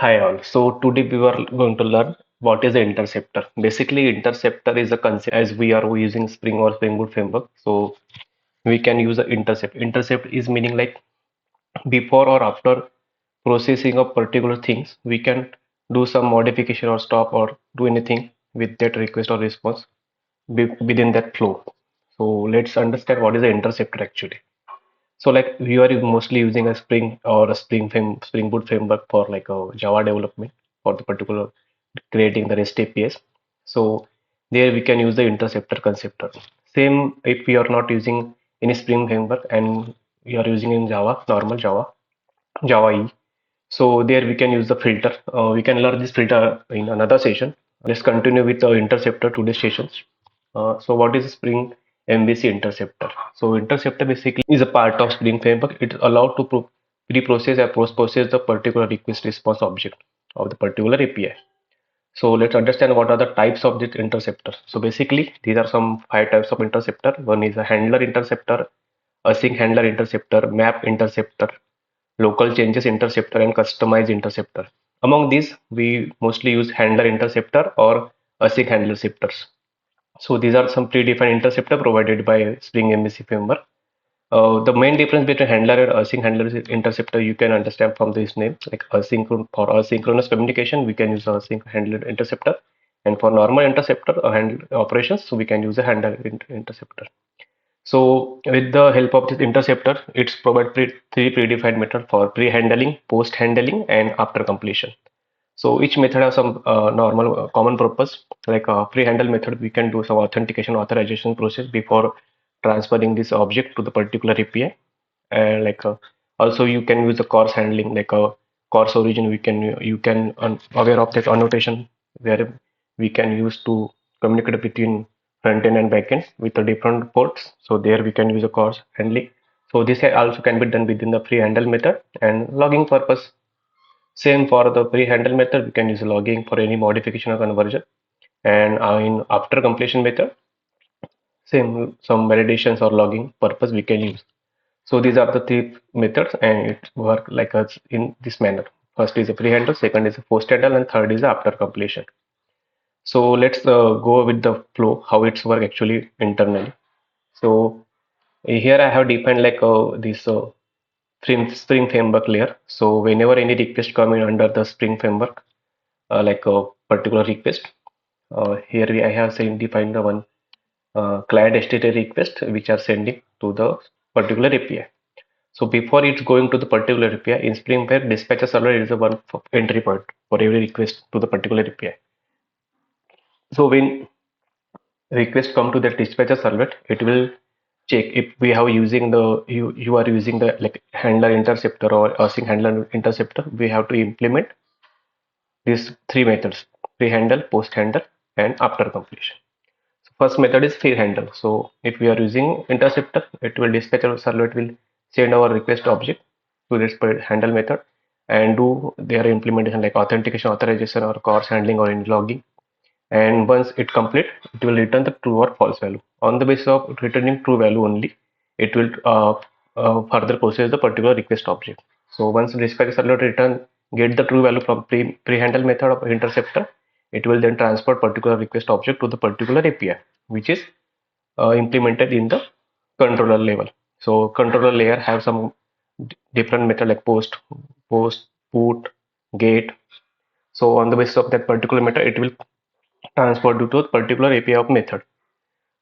Hi all. So today we are going to learn what is the interceptor. Basically, interceptor is a concept as we are using Spring or Spring Boot framework. So we can use the intercept. Intercept is meaning like before or after processing of particular things, we can do some modification or stop or do anything with that request or response within that flow. So let's understand what is the interceptor actually. So like we are mostly using a Spring or a Spring Boot framework for like a Java development for the particular creating the REST APIs. So there we can use the interceptor conceptor. Same if we are not using any Spring framework and we are using in Java, normal Java, Java E. So there we can use the filter. We can learn this filter in another session. Let's continue with the interceptor today's sessions. So what is Spring MVC interceptor? So interceptor basically is a part of Spring framework. It is allowed to pre-process or post-process the particular request response object of the particular API. So let's understand what are the types of this interceptor. So basically these are some 5 types of interceptor. One is a handler interceptor, async handler interceptor, map interceptor, local changes interceptor, and customize interceptor. Among these, we mostly use handler interceptor or async handler interceptors. So these are some predefined interceptor provided by Spring MVC framework. The main difference between handler and async handler interceptor you can understand from this name. Like for asynchronous communication, we can use async handler interceptor, and for normal interceptor handle operations, so we can use a handler interceptor. So with the help of this interceptor, it's provide three predefined method for pre-handling, post-handling, and after completion. So each method has some normal common purpose. Like pre-handle method, we can do some authentication authorization process before transferring this object to the particular API. And like also you can use the coarse handling, like a coarse origin. You can aware of that annotation where we can use to communicate between front end and back end with the different ports. So there we can use a coarse handling. So this also can be done within the pre-handle method and logging purpose. Same for the pre-handle method, we can use logging for any modification or conversion. And in after completion method, same some validations or logging purpose we can use. So these are the three methods, and it work like us in this manner. First is a pre-handle, second is a post-handle, and third is after completion. So let's go with the flow, how it's work actually internally. So here I have defined like this Spring framework layer. So whenever any request come in under the Spring framework, like a particular request, here I have defined the one client HTTP request which are sending to the particular API. So before it's going to the particular API, in Spring Web, dispatcher server is the one entry point for every request to the particular API. So when request come to that dispatcher server, it will check if we have using you are using the like handler interceptor or async handler interceptor. We have to implement these three methods: pre-handle, post-handle, and after completion. So first method is pre-handle. So if we are using interceptor, it will dispatcher server will send our request object to this handle method and do their implementation like authentication, authorization, or course handling or in logging. And once it complete, it will return the true or false value. On the basis of returning true value only, it will further process the particular request object. So once dispatcher server return get the true value from pre-handle method of interceptor, it will then transport particular request object to the particular API, which is implemented in the controller level. So controller layer have some different method like post, put, get. So on the basis of that particular method, it will transport to a particular API of method.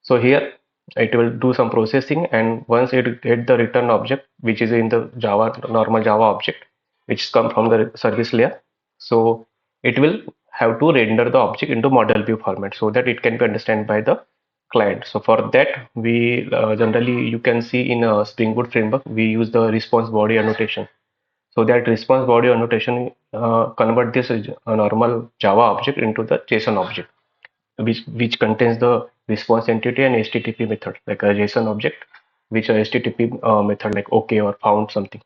So here it will do some processing, and once it get the return object, which is in the Java normal Java object, which come from the service layer. So it will have to render the object into model view format so that it can be understood by the client. So for that, we generally you can see in a Spring Boot framework, we use the response body annotation. So that response body annotation convert this normal Java object into the JSON object which contains the response entity and HTTP method, like a JSON object, which a HTTP method like OK or found something.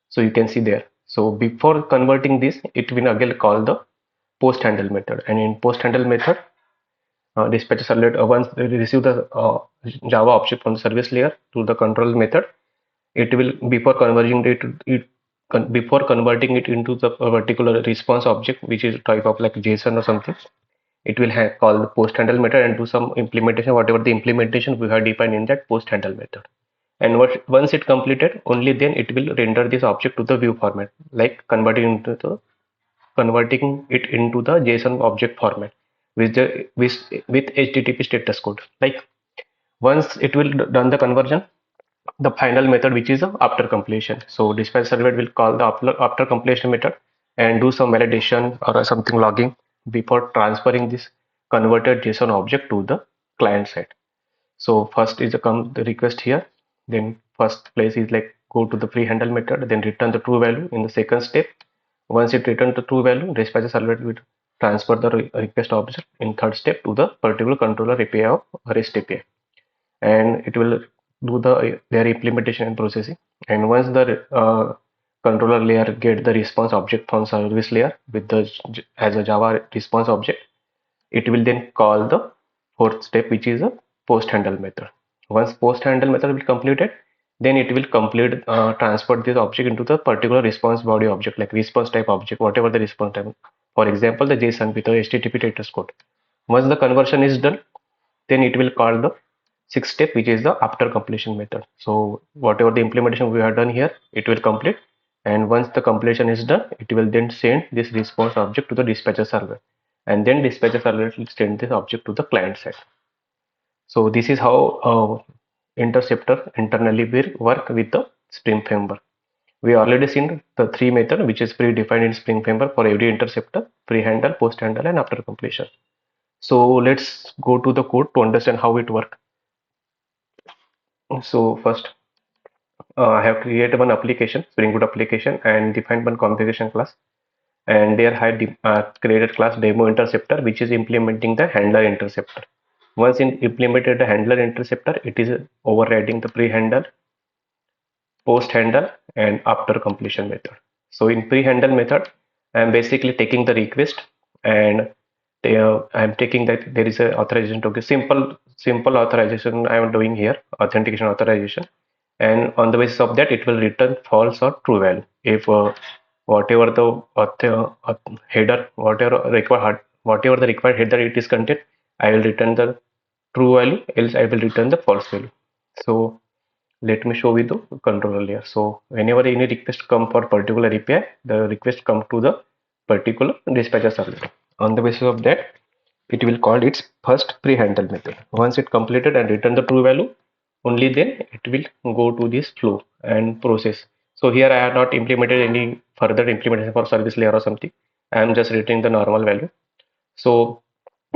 So you can see there. So before converting this, it will again call the post handle method, and in post handle method, dispatcher servlet once they receive the Java object from the service layer to the control method, it will before converging it before converting it into the particular response object, which is type of like JSON or something, it will have call the post handle method and do some implementation, whatever the implementation we have defined in that post handle method. And once it completed, only then it will render this object to the view format, like converting it into the JSON object format with HTTP status code. Like once it will done the conversion, the final method, which is after completion. So dispatch servlet will call the after completion method and do some validation or something logging before transferring this converted JSON object to the client side. So first is the request here. Then first place is like go to the pre-handle method, then return the true value in the second step. Once it returns the true value, dispatcher servlet will transfer the request object in third step to the particular controller API of REST API, and it will do their implementation and processing. And once the controller layer get the response object from service layer with the as a Java response object, it will then call the fourth step, which is a post handle method. Once post handle method will completed, then it will complete transfer this object into the particular response body object, like response type object, whatever the response type. For example, the JSON with the HTTP status code. Once the conversion is done, then it will call the sixth step, which is the after completion method. So whatever the implementation we have done here, it will complete. And once the completion is done, it will then send this response object to the dispatcher server. And then dispatcher server will send this object to the client side. So this is how Interceptor internally will work with the Spring framework. We already seen the three method which is predefined in Spring framework for every interceptor: pre-handle, post-handle, and after completion. So let's go to the code to understand how it works. So first, I have created one application, Spring Boot application, and defined one configuration class. And there I have created class demo interceptor, which is implementing the handler interceptor. Once implemented the handler interceptor, it is overriding the pre-handle, post-handle, and after completion method. So in pre-handle method, I am basically taking the request, and I am taking that there is a authorization token, simple authorization I am doing here, authentication authorization, and on the basis of that it will return false or true value if whatever the header, whatever the required header it is content, I will return the true value, else I will return the false value. So let me show you the controller layer. So whenever any request come for particular API, the request come to the particular dispatcher server. On the basis of that, it will call its first pre-handle method. Once it completed and return the true value, only then it will go to this flow and process. So here I have not implemented any further implementation for service layer or something. I am just returning the normal value. So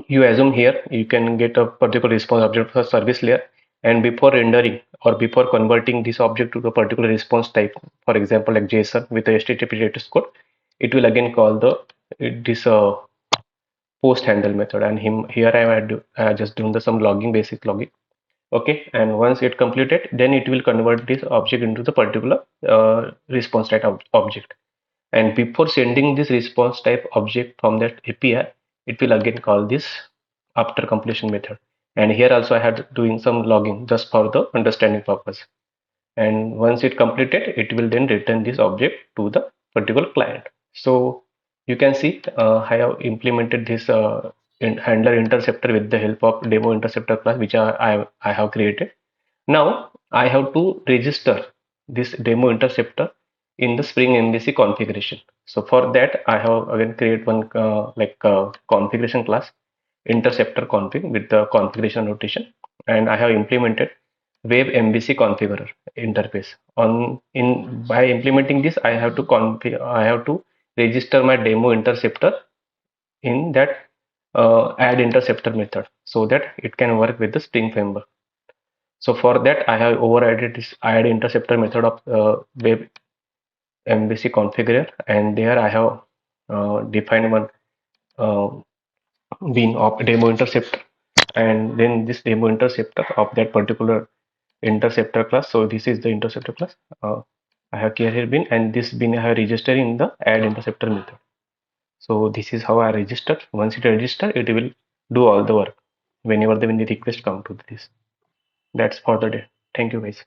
you assume here you can get a particular response object for service layer, and before rendering or before converting this object to the particular response type, for example like JSON with the HTTP status code, it will again call the this post handle method, and here I had just doing the some logging, basic logging. Okay, and once it completed, then it will convert this object into the particular response type object. And before sending this response type object from that API, it will again call this after completion method. And here also I had doing some logging just for the understanding purpose. And once it completed, it will then return this object to the particular client. So you can see I have implemented this handler interceptor with the help of demo interceptor class, which I have created. Now I have to register this demo interceptor in the Spring MVC configuration. So for that, I have again create one configuration class, interceptor config with the configuration notation, and I have implemented web MVC configurer interface. On in by implementing this, I have to register my demo interceptor in that add interceptor method so that it can work with the Spring framework. So for that, I have overridden this add interceptor method of web MVC configurer, and there I have defined one uh, bean of demo interceptor, and then this demo interceptor of that particular interceptor class. So this is the interceptor class. I have created bin, and this bin I have registered in the add interceptor method. So this is how I registered. Once it register, it will do all the work whenever the request come to this. That's for the day. Thank you guys.